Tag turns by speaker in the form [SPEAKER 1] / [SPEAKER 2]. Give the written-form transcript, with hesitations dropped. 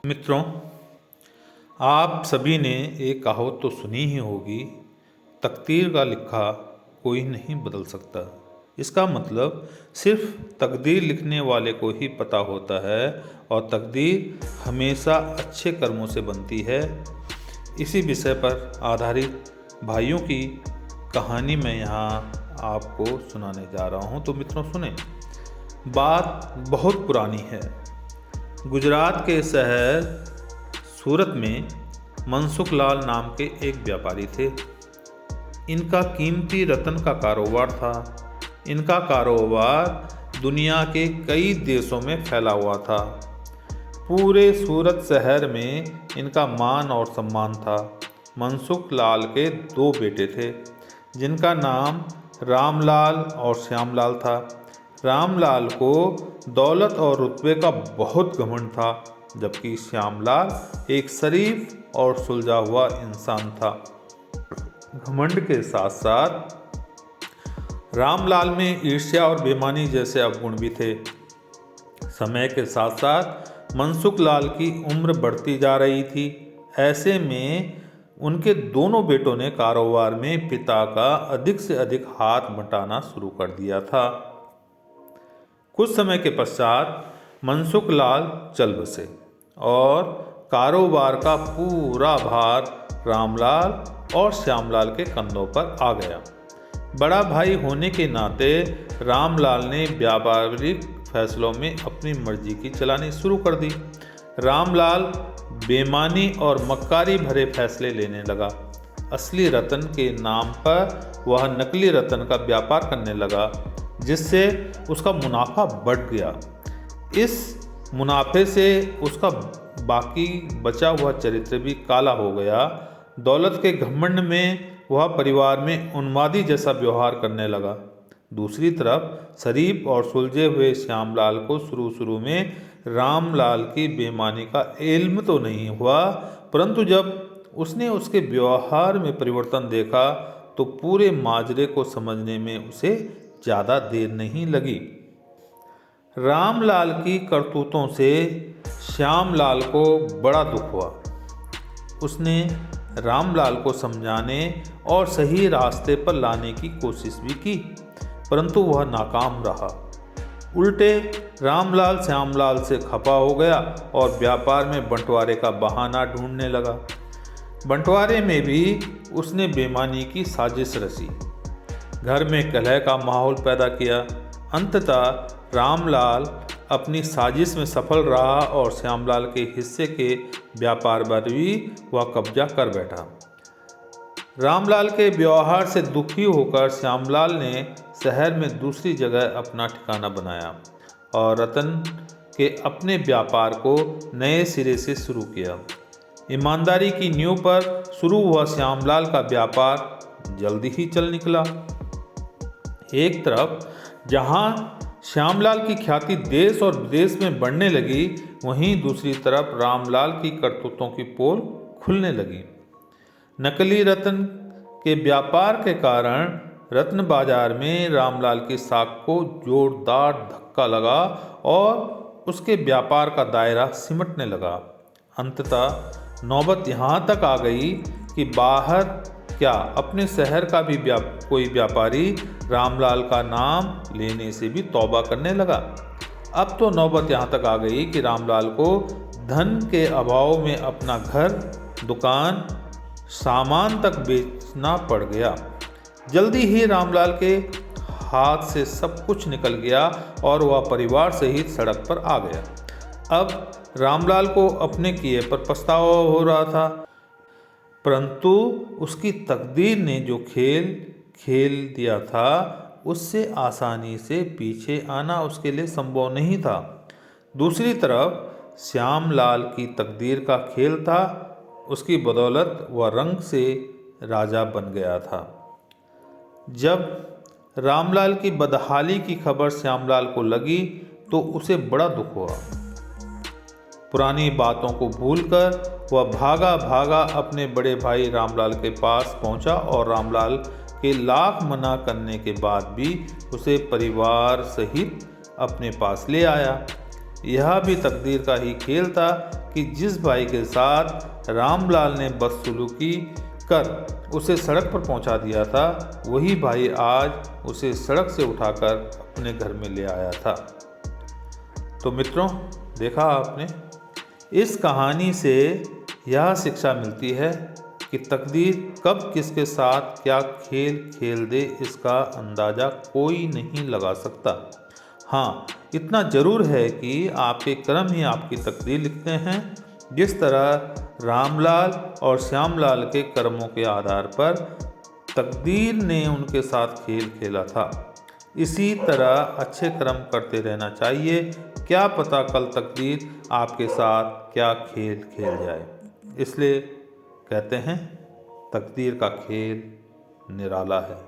[SPEAKER 1] मित्रों, आप सभी ने एक कहावत तो सुनी ही होगी, तकदीर का लिखा कोई नहीं बदल सकता। इसका मतलब सिर्फ तकदीर लिखने वाले को ही पता होता है और तकदीर हमेशा अच्छे कर्मों से बनती है। इसी विषय पर आधारित भाइयों की कहानी मैं यहाँ आपको सुनाने जा रहा हूँ। तो मित्रों सुने, बात बहुत पुरानी है। गुजरात के शहर सूरत में मनसुख लाल नाम के एक व्यापारी थे। इनका कीमती रत्न का कारोबार था। इनका कारोबार दुनिया के कई देशों में फैला हुआ था। पूरे सूरत शहर में इनका मान और सम्मान था। मनसुख लाल के दो बेटे थे जिनका नाम रामलाल और श्यामलाल था। रामलाल को दौलत और रुतबे का बहुत घमंड था, जबकि श्यामलाल एक शरीफ और सुलझा हुआ इंसान था। घमंड के साथ साथ रामलाल में ईर्ष्या और बेईमानी जैसे अवगुण भी थे। समय के साथ साथ मनसुख लाल की उम्र बढ़ती जा रही थी। ऐसे में उनके दोनों बेटों ने कारोबार में पिता का अधिक से अधिक हाथ बटाना शुरू कर दिया था। कुछ समय के पश्चात मनसुख लाल चल बसे और कारोबार का पूरा भार रामलाल और श्यामलाल के कंधों पर आ गया। बड़ा भाई होने के नाते रामलाल ने व्यापारिक फैसलों में अपनी मर्जी की चलानी शुरू कर दी। रामलाल बेईमानी और मक्कारी भरे फैसले लेने लगा। असली रत्न के नाम पर वह नकली रत्न का व्यापार करने लगा, जिससे उसका मुनाफा बढ़ गया। इस मुनाफे से उसका बाकी बचा हुआ चरित्र भी काला हो गया। दौलत के घमंड में वह परिवार में उन्मादी जैसा व्यवहार करने लगा। दूसरी तरफ शरीफ और सुलझे हुए श्यामलाल को शुरू में रामलाल की बेईमानी का इल्म तो नहीं हुआ, परंतु जब उसने उसके व्यवहार में परिवर्तन देखा तो पूरे माजरे को समझने में उसे ज़्यादा देर नहीं लगी। रामलाल की करतूतों से श्यामलाल को बड़ा दुख हुआ। उसने रामलाल को समझाने और सही रास्ते पर लाने की कोशिश भी की, परंतु वह नाकाम रहा। उल्टे रामलाल श्यामलाल से खफा हो गया और व्यापार में बंटवारे का बहाना ढूंढने लगा। बंटवारे में भी उसने बेईमानी की साजिश रची, घर में कलह का माहौल पैदा किया। अंततः रामलाल अपनी साजिश में सफल रहा और श्यामलाल के हिस्से के व्यापार पर भी वह कब्जा कर बैठा। रामलाल के व्यवहार से दुखी होकर श्यामलाल ने शहर में दूसरी जगह अपना ठिकाना बनाया और रतन के अपने व्यापार को नए सिरे से शुरू किया। ईमानदारी की नींव पर शुरू हुआ श्यामलाल का व्यापार जल्दी ही चल निकला। एक तरफ जहां श्यामलाल की ख्याति देश और विदेश में बढ़ने लगी, वहीं दूसरी तरफ रामलाल की करतूतों की पोल खुलने लगी। नकली रत्न के व्यापार के कारण रत्न बाजार में रामलाल की साख को जोरदार धक्का लगा और उसके व्यापार का दायरा सिमटने लगा। अंततः नौबत यहाँ तक आ गई कि बाहर क्या अपने शहर का भी कोई व्यापारी रामलाल का नाम लेने से भी तौबा करने लगा। अब तो नौबत यहाँ तक आ गई कि रामलाल को धन के अभाव में अपना घर, दुकान, सामान तक बेचना पड़ गया। जल्दी ही रामलाल के हाथ से सब कुछ निकल गया और वह परिवार सहित सड़क पर आ गया। अब रामलाल को अपने किए पर पछतावा हो रहा था, परंतु उसकी तकदीर ने जो खेल दिया था, उससे आसानी से पीछे आना उसके लिए संभव नहीं था। दूसरी तरफ श्यामलाल की तकदीर का खेल था। उसकी बदौलत वह रंग से राजा बन गया था। जब रामलाल की बदहाली की खबर श्यामलाल को लगी तो उसे बड़ा दुख हुआ। पुरानी बातों को भूलकर वह भागा अपने बड़े भाई रामलाल के पास पहुंचा और रामलाल के लाख मना करने के बाद भी उसे परिवार सहित अपने पास ले आया। यह भी तकदीर का ही खेल था कि जिस भाई के साथ रामलाल ने बदसलूकी कर उसे सड़क पर पहुंचा दिया था, वही भाई आज उसे सड़क से उठाकर अपने घर में ले आया था। तो मित्रों, देखा आपने, इस कहानी से यह शिक्षा मिलती है कि तकदीर कब किसके साथ क्या खेल खेल दे इसका अंदाज़ा कोई नहीं लगा सकता। हाँ, इतना ज़रूर है कि आपके कर्म ही आपकी तकदीर लिखते हैं। जिस तरह रामलाल और श्यामलाल के कर्मों के आधार पर तकदीर ने उनके साथ खेल खेला था, इसी तरह अच्छे कर्म करते रहना चाहिए। क्या पता कल तकदीर आपके साथ क्या खेल खेल जाए। इसलिए कहते हैं, तकदीर का खेल निराला है।